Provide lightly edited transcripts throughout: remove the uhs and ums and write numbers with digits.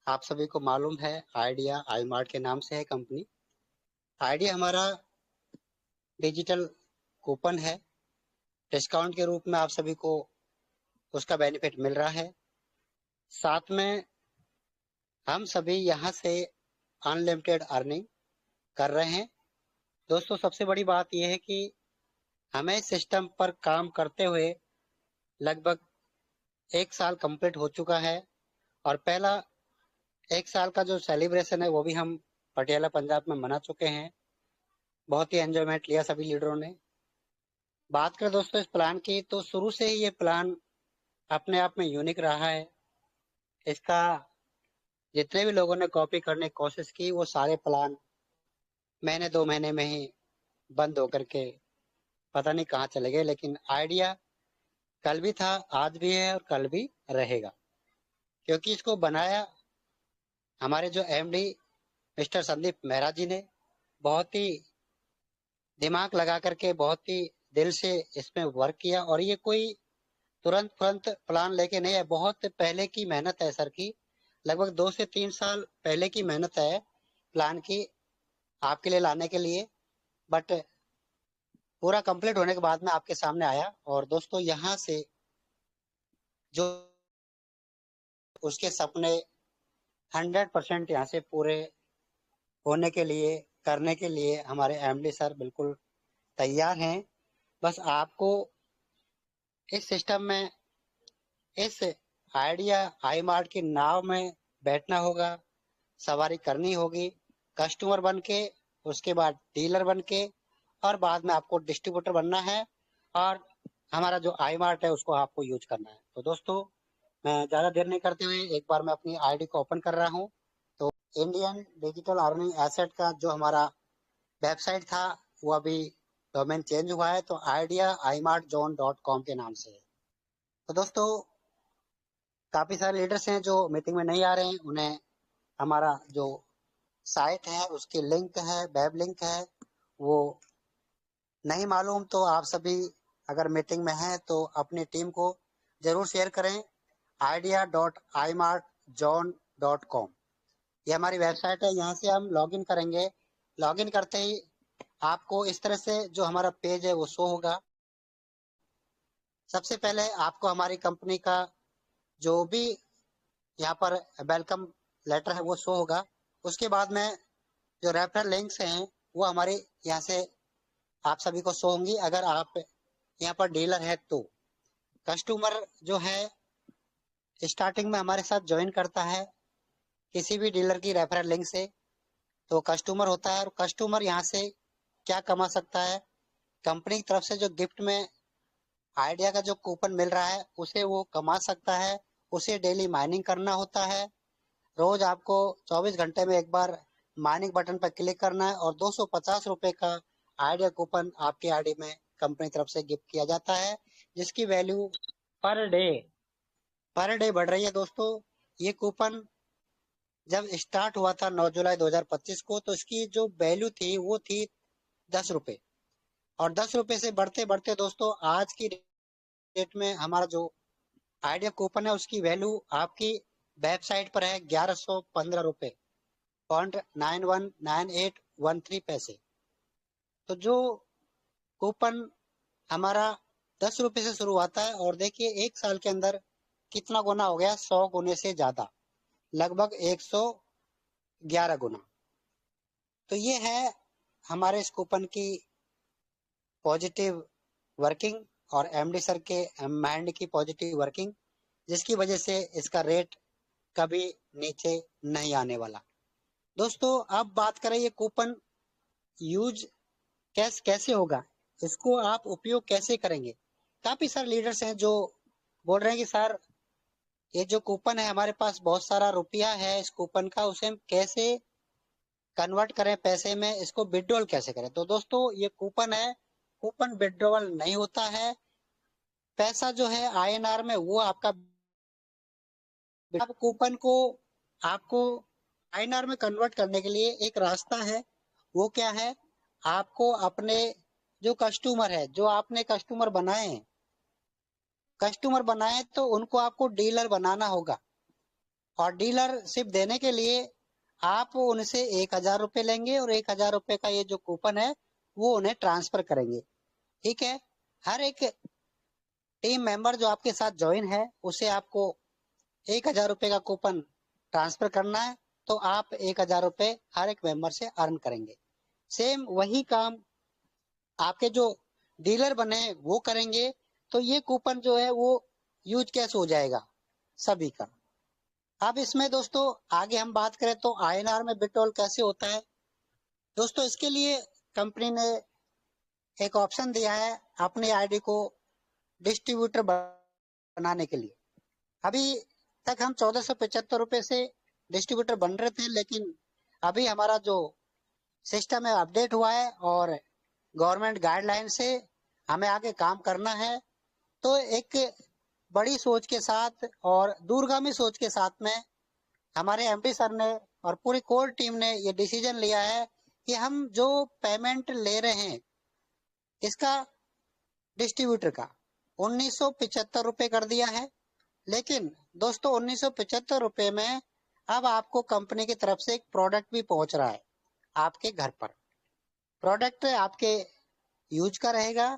आप सभी को मालूम है आइडिया आई मार्ट के नाम से है कंपनी। आइडिया हमारा डिजिटल कूपन है। डिस्काउंट के रूप में आप सभी को उसका बेनिफिट मिल रहा है। साथ में हम सभी यहाँ से अनलिमिटेड अर्निंग कर रहे हैं। दोस्तों, सबसे बड़ी बात यह है कि हमें सिस्टम पर काम करते हुए लगभग 1 साल कंप्लीट हो चुका है और पहला 1 साल का जो सेलिब्रेशन है वो भी हम पटियाला पंजाब में मना चुके हैं। बहुत ही एंजॉयमेंट लिया सभी लीडरों ने। बात करें दोस्तों इस प्लान की, तो शुरू से ही ये प्लान अपने आप में यूनिक रहा है। इसका जितने भी लोगों ने कॉपी करने की कोशिश की वो सारे प्लान महीने 2 महीने में ही बंद होकर के पता नहीं कहाँ चले गए। लेकिन आइडिया कल भी था, आज भी है और कल भी रहेगा, क्योंकि इसको बनाया हमारे जो एमडी मिस्टर संदीप मेहरा जी ने बहुत ही दिमाग लगा करके बहुत ही दिल से इसमें वर्क किया। और ये कोई तुरंत तुरंत प्लान लेके नहीं है, बहुत पहले की मेहनत है सर की। लगभग 2 से 3 साल पहले की मेहनत है प्लान की आपके लिए लाने के लिए। बट पूरा कंप्लीट होने के बाद में आपके सामने आया। और दोस्तों, यहाँ से जो उसके सपने 100% यहाँ से पूरे होने के लिए करने के लिए हमारे एमडी सर बिल्कुल तैयार हैं। बस आपको इस सिस्टम में, इस आइडिया आई मार्ट की नाव में बैठना होगा, सवारी करनी होगी, कस्टमर बन के, उसके बाद डीलर बन के, और बाद में आपको डिस्ट्रीब्यूटर बनना है और हमारा जो आई मार्ट है उसको आपको यूज करना है। तो दोस्तों, मैं ज़्यादा देर नहीं करते हुए एक बार मैं अपनी आईडी को ओपन कर रहा हूँ। तो इंडियन डिजिटल अर्निंग एसेट का जो हमारा वेबसाइट था वो अभी डोमेन चेंज हुआ है, तो idea I mart zone .com के नाम से है। तो दोस्तों, काफ़ी सारे लीडर्स हैं जो मीटिंग में नहीं आ रहे हैं, उन्हें हमारा जो साइट है उसकी लिंक है, वेब लिंक है, वो नहीं मालूम। तो आप सभी अगर मीटिंग में हैं तो अपनी टीम को जरूर शेयर करें। idea.imartzone.com ये हमारी वेबसाइट है। यहाँ से हम लॉगिन करेंगे। लॉगिन करते ही आपको इस तरह से जो हमारा पेज है वो शो होगा। सबसे पहले आपको हमारी कंपनी का जो भी यहाँ पर वेलकम लेटर है वो शो होगा। उसके बाद में जो रेफरल लिंक्स हैं वो हमारे यहाँ से आप सभी को शो होंगी। अगर आप यहाँ पर डीलर है तो कस्टमर जो है स्टार्टिंग में हमारे साथ ज्वाइन करता है किसी भी डीलर की रेफरल लिंक से, तो कस्टमर होता है। और कस्टमर यहाँ से क्या कमा सकता है, कंपनी की तरफ से जो गिफ्ट में आइडिया का जो कूपन मिल रहा है उसे वो कमा सकता है। उसे डेली माइनिंग करना होता है। रोज आपको 24 घंटे में एक बार माइनिंग बटन पर क्लिक करना है और 250 रुपए का आइडिया कूपन आपके आईडी में कंपनी तरफ से गिफ्ट किया जाता है, जिसकी वैल्यू पर डे बढ़ रही है। दोस्तों, ये कूपन जब स्टार्ट हुआ था 9 जुलाई 2025 को, तो इसकी जो वैल्यू थी वो थी 10 रुपए। और 10 रुपए से बढ़ते बढ़ते दोस्तों आज की डेट में हमारा जो आइडिया कूपन है उसकी वैल्यू आपकी वेबसाइट पर है 1115 रुपए .919813 पैसे। तो जो कूपन हमारा 10 रुपए से शुरू होता है और देखिए 1 साल के अंदर कितना गुना हो गया, 100 गुने से ज्यादा, लगभग 111 गुना। तो ये है हमारे इस कूपन की पॉजिटिव वर्किंग और एमडी सर के माइंड की पॉजिटिव वर्किंग, जिसकी वजह से इसका रेट कभी नीचे नहीं आने वाला। दोस्तों, अब बात करें ये कूपन यूज कैसे होगा, इसको आप उपयोग कैसे करेंगे। काफी सारे लीडर्स हैं जो बोल रहे हैं कि सर ये जो कूपन है हमारे पास बहुत सारा रुपया है इस कूपन का, उसे हम कैसे कन्वर्ट करें पैसे में, इसको विड्रॉल कैसे करें। तो दोस्तों, ये कूपन है, कूपन विड्रॉल नहीं होता है। पैसा जो है आईएनआर में वो आपका, आप कूपन को आपको आईएनआर में कन्वर्ट करने के लिए एक रास्ता है। वो क्या है, आपको अपने जो कस्टमर है, जो आपने कस्टमर बनाए तो उनको आपको डीलर बनाना होगा। और डीलरशिप देने के लिए आप उनसे 1,000 रुपये लेंगे और 1,000 रुपये का ये जो कूपन है वो उन्हें ट्रांसफर करेंगे। ठीक है, हर एक टीम मेंबर जो आपके साथ ज्वाइन है उसे आपको 1,000 रुपये का कूपन ट्रांसफर करना है, तो आप 1,000 रुपये हर एक मेंबर से अर्न करेंगे। सेम वही काम आपके जो डीलर बने वो करेंगे, तो ये कूपन जो है वो यूज कैसे हो जाएगा सभी का। अब इसमें दोस्तों आगे हम बात करें तो आईएनआर में विड्रॉल कैसे होता है। दोस्तों इसके लिए कंपनी ने एक ऑप्शन दिया है अपनी आईडी को डिस्ट्रीब्यूटर बनाने के लिए। अभी तक हम 1475 रुपये से डिस्ट्रीब्यूटर बन रहे थे, लेकिन अभी हमारा जो सिस्टम है अपडेट हुआ है और गवर्नमेंट गाइडलाइन से हमें आगे काम करना है। तो एक बड़ी सोच के साथ और दूरगामी सोच के साथ में हमारे एमडी सर ने और पूरी कोर टीम ने ये डिसीजन लिया है कि हम जो पेमेंट ले रहे हैं इसका डिस्ट्रीब्यूटर का 1,975 रुपये कर दिया है। लेकिन दोस्तों 1,975 रुपये में अब आपको कंपनी की तरफ से एक प्रोडक्ट भी पहुंच रहा है आपके घर पर। प्रोडक्ट आपके यूज का रहेगा।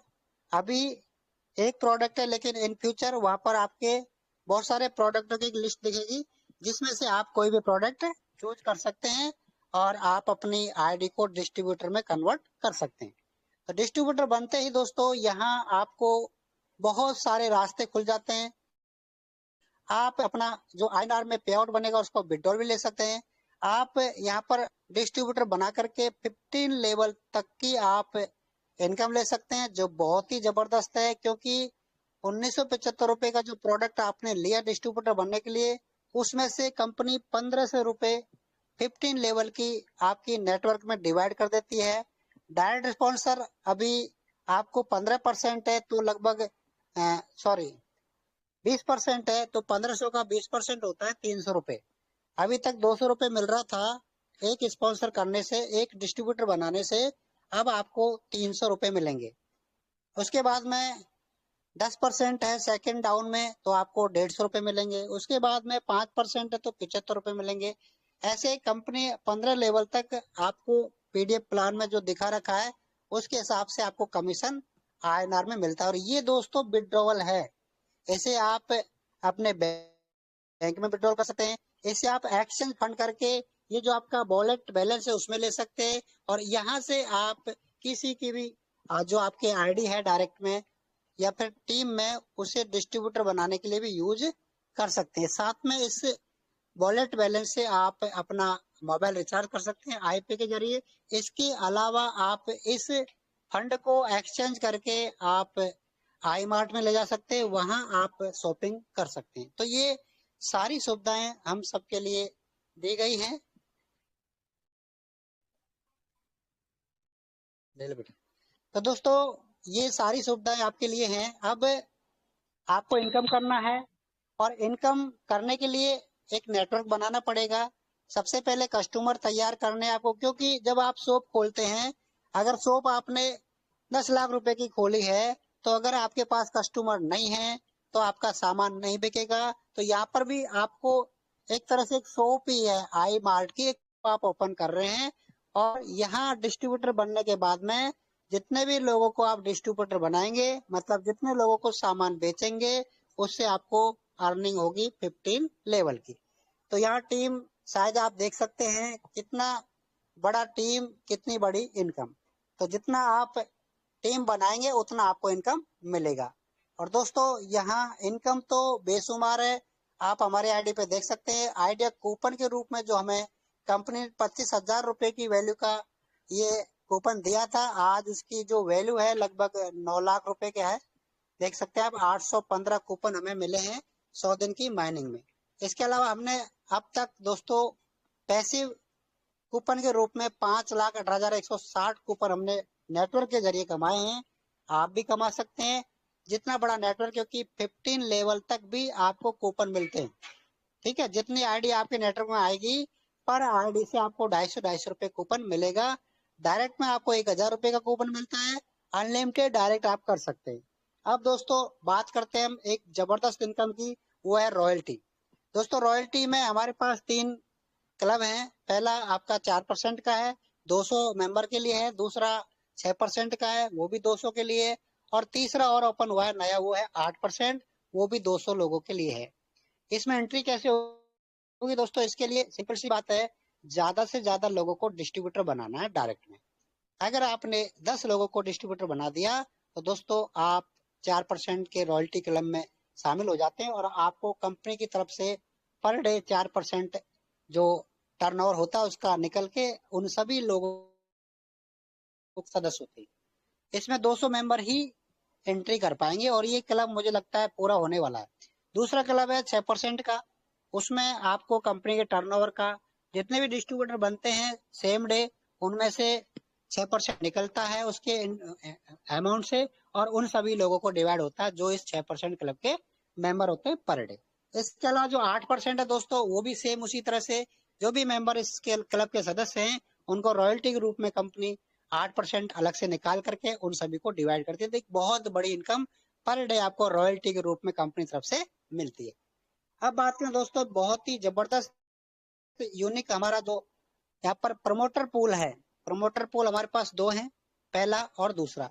अभी एक प्रोडक्ट है, लेकिन इन फ्यूचर वहां पर आपके बहुत सारे प्रोडक्टों की एक लिस्ट दिखेगी जिसमें से आप कोई भी प्रोडक्ट चूज कर सकते हैं और आप अपनी आईडी को डिस्ट्रीब्यूटर में कन्वर्ट कर सकते हैं। तो डिस्ट्रीब्यूटर बनते ही दोस्तों यहाँ आपको बहुत सारे रास्ते खुल जाते हैं। आप अपना जो आईएनआर में पे आउट बनेगा उसको विड्रॉल भी ले सकते हैं। आप यहाँ पर डिस्ट्रीब्यूटर बना करके 15 लेवल तक की आप इनकम ले सकते हैं, जो बहुत ही जबरदस्त है। क्योंकि 1,975 रुपये का जो प्रोडक्ट आपने लिया डिस्ट्रीब्यूटर बनने के लिए, उसमें से कंपनी 1,500 रुपये 15 लेवल की आपकी नेटवर्क में डिवाइड कर देती है। डायरेक्ट स्पॉन्सर अभी आपको 15% है, तो लगभग 20% है, तो 1,500 का 20% होता है 300 रुपये। अभी तक 200 रुपये मिल रहा था एक स्पॉन्सर करने से, एक डिस्ट्रीब्यूटर बनाने से। अब आपको 300 रुपये मिलेंगे। उसके बाद में 10% है सेकंड डाउन में, तो आपको 150 रुपये मिलेंगे। उसके बाद में 5% है तो 75 रुपये मिलेंगे। ऐसे कंपनी 15 लेवल तक आपको पीडीएफ प्लान में जो दिखा रखा है उसके हिसाब से आपको कमीशन आईएनआर में मिलता है। और ये दोस्तों विड्रॉवल है, इसे आप अपने बैंक में विड्रॉल कर सकते हैं। इसे आप एक्सचेंज फंड करके ये जो आपका वॉलेट बैलेंस है उसमें ले सकते हैं। और यहाँ से आप किसी की भी जो आपके आईडी है डायरेक्ट में या फिर टीम में, उसे डिस्ट्रीब्यूटर बनाने के लिए भी यूज कर सकते हैं। साथ में इस वॉलेट बैलेंस से आप अपना मोबाइल रिचार्ज कर सकते हैं आईपी के जरिए। इसके अलावा आप इस फंड को एक्सचेंज करके आप आई मार्ट में ले जा सकते हैं, वहां आप शॉपिंग कर सकते हैं। तो ये सारी सुविधाएं हम सबके लिए दी गई हैं। ले लो बेटा। तो दोस्तों ये सारी सुविधाएं आपके लिए हैं। अब आपको इनकम करना है और इनकम करने के लिए एक नेटवर्क बनाना पड़ेगा। सबसे पहले कस्टमर तैयार करने आपको, क्योंकि जब आप शॉप खोलते हैं, अगर शॉप आपने 10 लाख रुपए की खोली है, तो अगर आपके पास कस्टमर नहीं है तो आपका सामान नहीं बिकेगा। तो यहाँ पर भी आपको एक तरह से एक शॉप ही है आई मार्ट की, एक आप ओपन कर रहे हैं। और यहाँ डिस्ट्रीब्यूटर बनने के बाद में जितने भी लोगों को आप डिस्ट्रीब्यूटर बनाएंगे, मतलब जितने लोगों को सामान बेचेंगे, उससे आपको अर्निंग होगी 15 लेवल की। तो यहाँ टीम शायद आप देख सकते हैं कितना बड़ा टीम, कितनी बड़ी इनकम। तो जितना आप टीम बनाएंगे उतना आपको इनकम मिलेगा। और दोस्तों यहाँ इनकम तो बेशुमार है। आप हमारे आईडी पे देख सकते हैं, आइडिया कूपन के रूप में जो हमें कंपनी 25,000 रुपए की वैल्यू का ये कूपन दिया था, आज उसकी जो वैल्यू है लगभग 9 लाख रुपए के है। देख सकते हैं आप 815 कूपन हमें मिले हैं 100 दिन की माइनिंग में। इसके अलावा हमने अब तक दोस्तों पैसिव कूपन के रूप में 5,18,160 कूपन हमने नेटवर्क के जरिए कमाए हैं। आप भी कमा सकते हैं, जितना बड़ा नेटवर्क, क्योंकि 15 लेवल तक भी आपको कूपन मिलते हैं। ठीक है, जितनी आईडी आपके नेटवर्क में आएगी पर आईडी से आपको 250-250 रुपए कूपन मिलेगा। डायरेक्ट में आपको 1,000 रुपए का कूपन मिलता है, अनलिमिटेड डायरेक्ट आप कर सकते हैं। अब दोस्तों बात करते हैं हम एक जबरदस्त इनकम की, वो है रॉयल्टी। दोस्तों रॉयल्टी में हमारे पास 3 क्लब हैं। पहला आपका 4% का है, 200 मेंबर के लिए है। दूसरा 6% का है, वो भी 200 के लिए है। और तीसरा और ओपन हुआ है नया, वो है 8%, वो भी 200 लोगों के लिए है। इसमें एंट्री कैसे होगी दोस्तों? इसके लिए सिंपल सी बात है, ज्यादा से ज्यादा लोगों को डिस्ट्रीब्यूटर बनाना है डायरेक्ट में। अगर आपने 10 लोगों को डिस्ट्रीब्यूटर बना दिया तो दोस्तों आप 4% के रॉयल्टी क्लब में शामिल हो जाते हैं, और आपको कंपनी की तरफ से पर डे 4% जो टर्नओवर होता है उसका निकल के उन सभी लोगों को सदस्य होते हैं। इसमें 200 मेंबर ही एंट्री कर पाएंगे, और ये क्लब मुझे लगता है पूरा होने वाला है। दूसरा क्लब है 6% का। उसमें आपको कंपनी के टर्नओवर का जितने भी डिस्ट्रीब्यूटर बनते हैं सेम डे, उनमें से 6% निकलता है उसके अमाउंट से, और उन सभी लोगों को डिवाइड होता है जो इस 6% क्लब के मेंबर होते हैं पर डे। इसके अलावा जो 8% है दोस्तों, वो भी सेम उसी तरह से, जो भी मेंबर इस क्लब के सदस्य हैं उनको रॉयल्टी के रूप में कंपनी 8% अलग से निकाल करके उन सभी को डिवाइड करती है। तो एक बहुत बड़ी इनकम पर डे आपको रॉयल्टी के रूप में कंपनी तरफ से मिलती है। अब बात करें दोस्तों, बहुत ही जबरदस्त यूनिक हमारा जो यहाँ पर प्रमोटर पूल है। प्रमोटर पूल हमारे पास 2 हैं, पहला और दूसरा।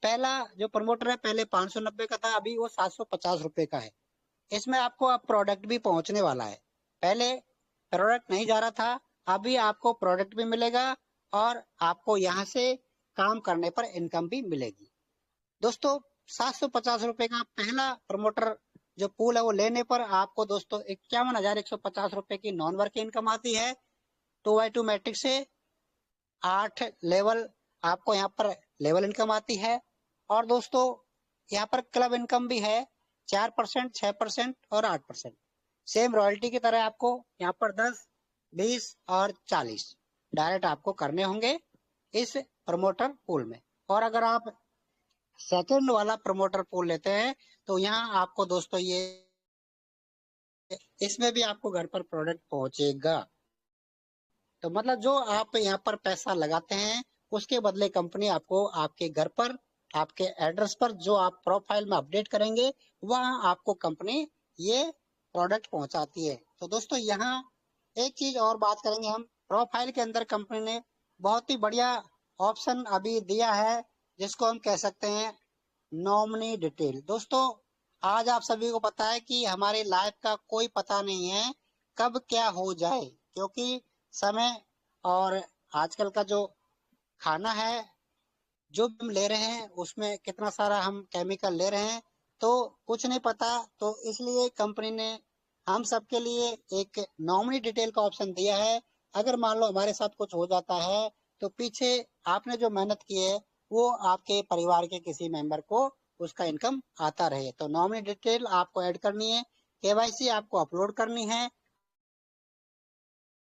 पहला जो प्रमोटर है पहले 590 का था, अभी वो 750 रुपए का है। इसमें आपको अब प्रोडक्ट भी पहुंचने वाला है। पहले प्रोडक्ट नहीं जा रहा था, अभी आपको प्रोडक्ट भी मिलेगा, और आपको यहाँ से काम करने पर इनकम भी मिलेगी। दोस्तों 750 रुपए का पहला प्रमोटर जो पूल है वो लेने पर आपको दोस्तों 51,150 रुपए की नॉन वर्क इनकम आती है। 2x2 मैट्रिक्स से 8 लेवल आपको यहाँ पर लेवल इनकम आती है। और दोस्तों यहाँ पर क्लब इनकम भी है, 4%, 6% और 8%। सेम रॉयल्टी की तरह आपको यहाँ पर 10, 20 और 40 डायरेक्ट आपको करने होंगे इस प्रमोटर पूल में। और अगर आप सेकंड वाला प्रमोटर पूल लेते हैं तो यहाँ आपको दोस्तों ये इसमें भी आपको घर पर प्रोडक्ट पहुंचेगा। तो मतलब जो आप यहाँ पर पैसा लगाते हैं उसके बदले कंपनी आपको आपके घर पर, आपके एड्रेस पर जो आप प्रोफाइल में अपडेट करेंगे वहाँ आपको कंपनी ये प्रोडक्ट पहुंचाती है। तो दोस्तों यहाँ एक चीज और बात करेंगे हम, प्रोफाइल के अंदर कंपनी ने बहुत ही बढ़िया ऑप्शन अभी दिया है जिसको हम कह सकते हैं नॉमिनी डिटेल। दोस्तों आज आप सभी को पता है कि हमारी लाइफ का कोई पता नहीं है कब क्या हो जाए, क्योंकि समय और आजकल का जो खाना है जो भी हम ले रहे हैं उसमें कितना सारा हम केमिकल ले रहे हैं, तो कुछ नहीं पता। तो इसलिए कंपनी ने हम सबके लिए एक नॉमिनी डिटेल का ऑप्शन दिया है। अगर मान लो हमारे साथ कुछ हो जाता है तो पीछे आपने जो मेहनत की है वो आपके परिवार के किसी मेंबर को उसका इनकम आता रहे। तो नॉमिनी डिटेल आपको ऐड करनी है, केवाईसी आपको अपलोड करनी है,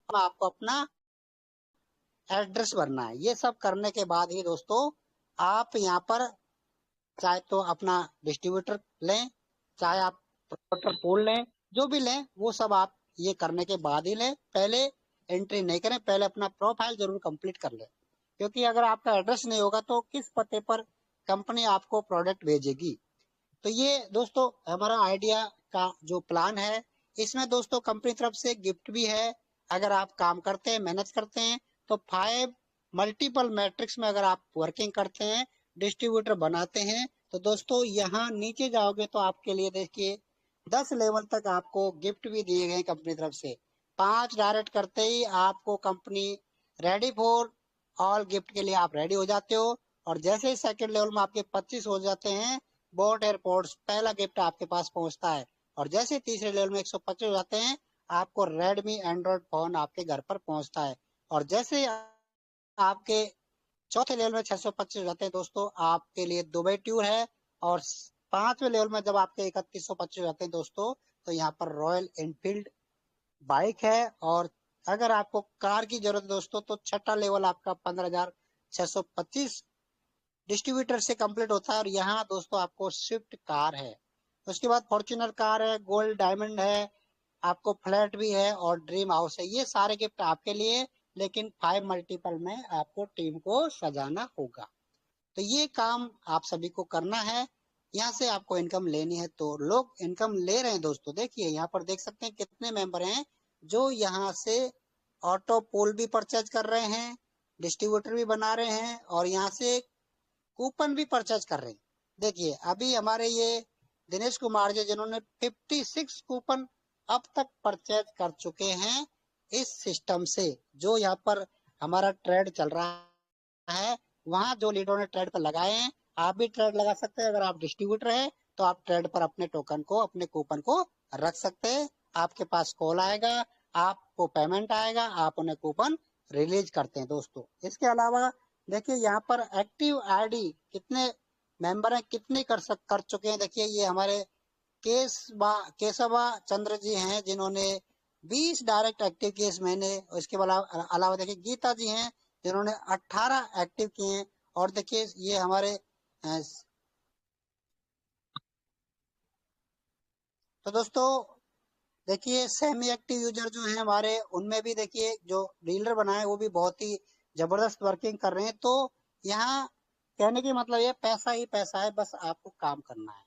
आपको अपना एड्रेस भरना है। ये सब करने के बाद ही दोस्तों आप यहाँ पर चाहे तो अपना डिस्ट्रीब्यूटर लें, चाहे आप प्रोmoटर पूल लें, जो भी लें वो सब आप ये करने के बाद ही लें। पहले एंट्री नहीं करें, पहले अपना प्रोफाइल जरूर कंप्लीट कर लें, क्योंकि अगर आपका एड्रेस नहीं होगा तो किस पते पर कंपनी आपको प्रोडक्ट भेजेगी। तो ये दोस्तों हमारा आइडिया का जो प्लान है, इसमें दोस्तों कंपनी तरफ से गिफ्ट भी है। अगर आप काम करते हैं, मेहनत करते हैं, तो 5 मल्टीपल मैट्रिक्स में अगर आप वर्किंग करते हैं, डिस्ट्रीब्यूटर बनाते हैं, तो दोस्तों यहाँ नीचे जाओगे तो आपके लिए देखिए 10 लेवल तक आपको गिफ्ट भी दिए गए कंपनी तरफ से। 5 डायरेक्ट करते ही आपको company ready for all gift के लिए आप रेडी हो जाते हो। और जैसे ही सेकंड लेवल में आपके 25 हो जाते हैं, बोट एयरपोर्ट्स पहला गिफ्ट आपके पास पहुंचता है। और जैसे तीसरे लेवल में 125 हो जाते हैं, आपको रेडमी एंड्रॉइड फोन आपके घर पर पहुंचता है। और जैसे आपके चौथे लेवल में 625 हो जाते हैं दोस्तों, आपके लिए दुबई टूर है। और 5वें लेवल में जब आपके 3125 हो जाते हैं दोस्तों, तो यहाँ पर रॉयल एनफील्ड बाइक है। और अगर आपको कार की जरूरत है दोस्तों, तो छठा लेवल आपका 15,625 डिस्ट्रीब्यूटर से कंप्लीट होता है, और यहाँ दोस्तों आपको स्विफ्ट कार है। उसके बाद फॉर्च्यूनर कार है, गोल्ड डायमंड है, आपको फ्लैट भी है और ड्रीम हाउस है। ये सारे गिफ्ट आपके लिए, लेकिन 5 मल्टीपल में आपको टीम को सजाना होगा। तो ये काम आप सभी को करना है। यहाँ से आपको इनकम लेनी है तो लोग इनकम ले रहे हैं दोस्तों। देखिए यहाँ पर देख सकते हैं कितने मेंबर हैं जो यहाँ से ऑटो पोल भी परचेज कर रहे हैं, डिस्ट्रीब्यूटर भी बना रहे हैं और यहाँ से कूपन भी परचेज कर रहे हैं। देखिए अभी हमारे ये दिनेश कुमार जी जिन्होंने 56 कूपन अब तक परचेज कर चुके हैं इस सिस्टम से। जो यहाँ पर हमारा ट्रेड चल रहा है वहां जो लीडरों ने ट्रेड पर लगाए हैं, आप भी ट्रेड लगा सकते हैं। अगर आप डिस्ट्रीब्यूटर हैं तो आप ट्रेड पर अपने टोकन को, अपने कूपन को रख सकते हैं। आपके पास कॉल आएगा, आपको पेमेंट आएगा, आप उन्हें कूपन रिलीज करते हैं दोस्तों। इसके अलावा देखिए यहाँ पर एक्टिव आईडी कितने मेंबर हैं, कितने कर चुके हैं। देखिए ये हमारे केशवा चंद्र जी हैं जिन्होंने 20 डायरेक्ट एक्टिव किए इस महीने। इसके अलावा देखिए गीता जी हैं जिन्होंने 18 एक्टिव किए हैं। और देखिए ये हमारे तो दोस्तों देखिए सेमी एक्टिव यूजर जो है हमारे, उनमें भी देखिए जो डीलर बनाए वो भी बहुत ही जबरदस्त वर्किंग कर रहे हैं। तो यहाँ कहने की मतलब ये पैसा ही पैसा है, बस आपको काम करना है।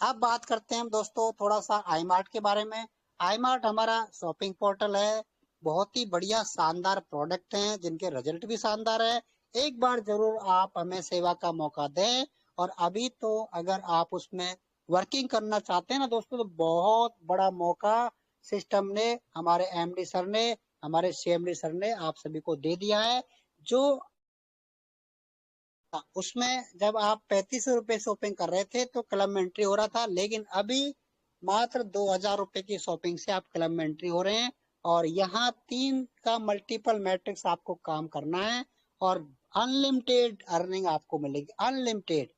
अब बात करते हैं हम दोस्तों थोड़ा सा आई मार्ट के बारे में। आई मार्ट हमारा शॉपिंग पोर्टल है, बहुत ही बढ़िया शानदार प्रोडक्ट हैं जिनके रिजल्ट भी शानदार है। एक बार जरूर आप हमें सेवा का मौका दें। और अभी तो अगर आप उसमें वर्किंग करना चाहते हैं ना दोस्तों, तो बहुत बड़ा मौका सिस्टम ने, हमारे एमडी सर ने, हमारे सीएमडी सर ने आप सभी को दे दिया है। जो उसमें जब आप 3500 रुपए शॉपिंग कर रहे थे तो क्लब में एंट्री हो रहा था, लेकिन अभी मात्र 2000 रुपए की शॉपिंग से आप क्लब में एंट्री हो रहे हैं। और यहाँ 3 का मल्टीपल मैट्रिक्स आपको काम करना है और अनलिमिटेड अर्निंग आपको मिलेगी, अनलिमिटेड।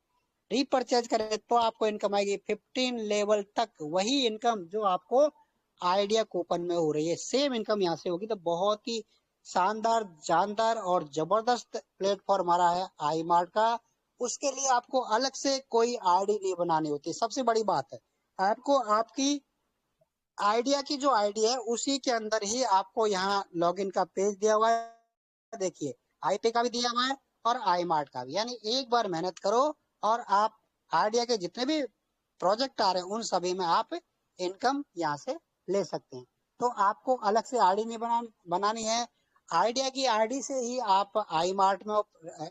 रीपरचेज करें तो आपको इनकम आएगी 15 लेवल तक, वही इनकम जो आपको आइडिया कूपन में हो रही है, सेम इनकम यहाँ से होगी। तो बहुत ही शानदार, जानदार और जबरदस्त प्लेटफॉर्म हमारा है आई मार्ट का। उसके लिए आपको अलग से कोई आईडी नहीं बनानी होती, सबसे बड़ी बात है। आपको आपकी आइडिया की जो आईडी है उसी के अंदर ही आपको यहाँ लॉगिन का पेज दिया हुआ है। देखिए आईपी का भी दिया हुआ है और आई मार्ट का भी। यानी एक बार मेहनत करो और आप आइडिया के जितने भी प्रोजेक्ट आ रहे हैं उन सभी में आप इनकम यहाँ से ले सकते हैं। तो आपको अलग से आईडी नहीं बनानी है। आइडिया की आईडी से ही आप आई मार्ट में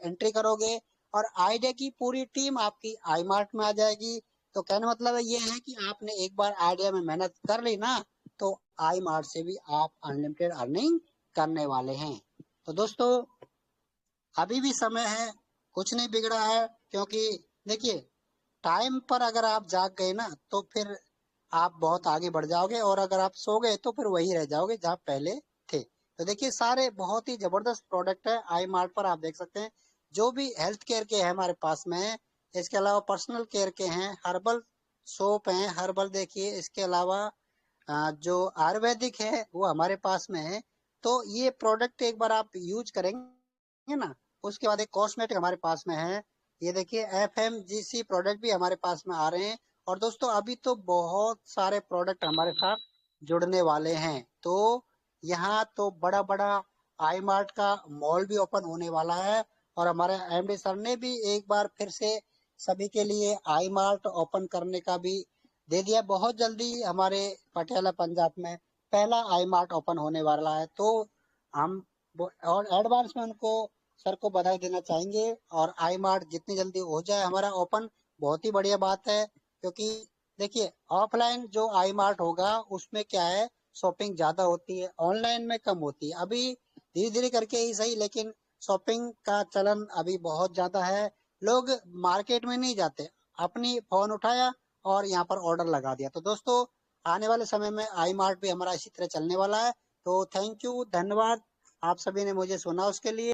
एंट्री करोगे और आइडिया की पूरी टीम आपकी आई मार्ट में आ जाएगी। तो कहने मतलब ये है कि आपने एक बार आइडिया में मेहनत कर ली ना, तो आई मार्ट से भी आप अनलिमिटेड अर्निंग करने वाले हैं। तो दोस्तों अभी भी समय है, कुछ नहीं बिगड़ा है। क्योंकि देखिए टाइम पर अगर आप जाग गए ना तो फिर आप बहुत आगे बढ़ जाओगे, और अगर आप सो गए तो फिर वही रह जाओगे जहाँ पहले थे। तो देखिए सारे बहुत ही जबरदस्त प्रोडक्ट है आई मार्ट पर, आप देख सकते हैं। जो भी हेल्थ केयर के है हमारे पास में है, इसके अलावा पर्सनल केयर के हैं, हर्बल सोप हैं, हर्बल देखिए। इसके अलावा जो आयुर्वेदिक है वो हमारे पास में है। तो ये प्रोडक्ट एक बार आप यूज करेंगे ना, उसके बाद एक कॉस्मेटिक हमारे पास में है। ये देखिए FMGC प्रोडक्ट भी हमारे पास में आ रहे हैं। और दोस्तों अभी तो बहुत सारे प्रोडक्ट हमारे साथ जुड़ने वाले हैं। तो यहाँ तो बड़ा बड़ा आई मार्ट का मॉल भी ओपन होने वाला है। और हमारे एमडी सर ने भी एक बार फिर से सभी के लिए आई मार्ट ओपन करने का भी दे दिया। बहुत जल्दी हमारे पटियाला पंजाब में पहला आई मार्ट ओपन होने वाला है। तो हम और एडवांस में उनको, सर को बधाई देना चाहेंगे। और आई मार्ट जितनी जल्दी हो जाए हमारा ओपन, बहुत ही बढ़िया बात है। क्योंकि देखिए ऑफलाइन जो आई मार्ट होगा उसमें क्या है, शॉपिंग ज्यादा होती है, ऑनलाइन में कम होती है। अभी धीरे धीरे करके ही सही, लेकिन शॉपिंग का चलन अभी बहुत ज्यादा है। लोग मार्केट में नहीं जाते, अपनी फोन उठाया और यहाँ पर ऑर्डर लगा दिया। तो दोस्तों आने वाले समय में आई मार्ट भी हमारा इसी तरह चलने वाला है। तो थैंक यू, धन्यवाद आप सभी ने मुझे सुना उसके लिए।